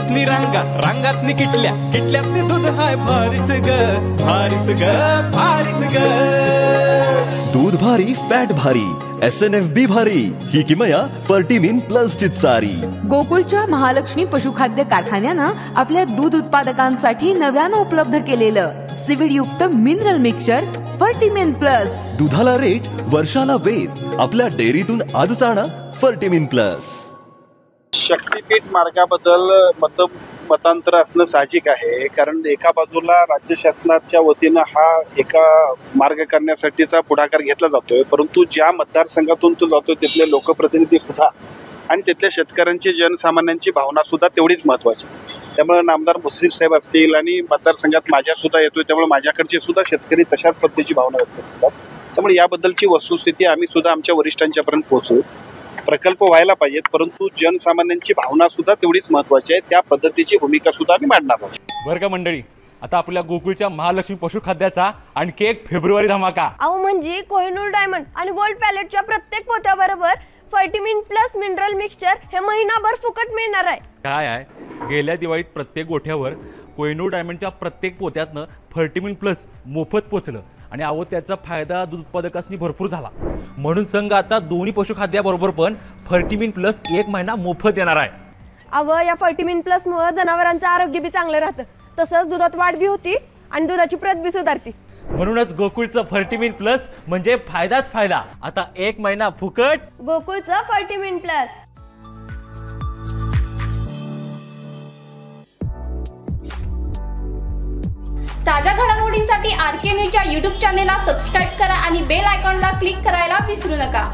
किटल्यातनी रांगा, रांगातनी किटल्या, किटल्यातनी दूध हाय भारीच ग, भारीच ग, भारीच ग. दूध भारी फॅट भारी SNFB भारी ही किमया फर्टिमिन प्लस ची चारी. गोकुळच्या महालक्ष्मी पशुखाद्य कारखान्यानं आपल्या दूध उत्पादकांसाठी नव्यानं उपलब्ध केलेलं सीविड युक्त मिनरल मिक्सचर फर्टिमिन प्लस. दुधाला रेट वर्षाला वेद. आपल्या डेअरीतून आजच आणा फर्टिमिन प्लस. शक्तीपीठ मार्गाबद्दल मतांतर असणं साहजिक आहे, कारण एका बाजूला राज्य शासनाच्या वतीनं हा एका मार्ग करण्यासाठीचा पुढाकार घेतला जातोय, परंतु ज्या मतदारसंघातून तो जातोय तिथले लोकप्रतिनिधी सुद्धा आणि तिथल्या शेतकऱ्यांची जनसामान्यांची भावना सुद्धा तेवढीच महत्त्वाची. त्यामुळे नामदार मुश्रीफ साहेब असतील आणि मतदारसंघात माझ्या सुद्धा येतोय, त्यामुळे माझ्याकडचे सुद्धा शेतकरी तशाच पद्धतीची भावना व्यक्त करतात. त्यामुळे याबद्दलची वस्तुस्थिती आम्ही सुद्धा आमच्या वरिष्ठांच्यापर्यंत पोहोचू. प्रकल्प व्हायला पाहिजेत, परंतु जनसामान्यांची भावना सुद्धा तेवढीच महत्वाची आहे. त्या पद्धतीची भूमिका सुद्धा आम्ही मांडणार आहोत. बरं का मंडळी, आता आपल्या गोकुळच्या महालक्ष्मी पशुखाद्याचा आणखी एक फेब्रुवारी धमाका. अहो म्हणजे कोहिनूर डायमंड आणि गोल्ड पॅलेटच्या प्रत्येक पोत्याबरोबर फर्टिमिन प्लस मिनरल मिक्सचर हे महिनाभर फुकट मिळणार आहे. काय आहे, गेल्या दिवाळीत प्रत्येक गोठ्यावर कोहिनूर डायमंडच्या प्रत्येक पोत्यातनं फर्टिमिन प्लस मोफत पोचलं आणि अहो त्याचा फायदा दूध उत्पादकांनी भरपूर झाला. म्हणून संघ आता दोन्ही पशुखाद्याबरोबर पण फर्टिमिन प्लस 1 महिना मोफत देणार आहे. अहो या फर्टिमिन प्लस मुळे जनावरांचं आरोग्य बी चांगलं राहतं, तसंच दुधात वाढ बी होती आणि दुधाची प्रत बी सुधारती. म्हणूनच गोकुळचं फर्टिमिन प्लस म्हणजे फायदाच फायदा. आता 1 महिना फुकट गोकुळचं फर्टिमिन प्लस. ताज्या घडामोडींसाठी RK न्यूजच्या YouTube चॅनेलला सबस्क्राईब करा आणि बेल आयकॉनला क्लिक करायला विसरू नका.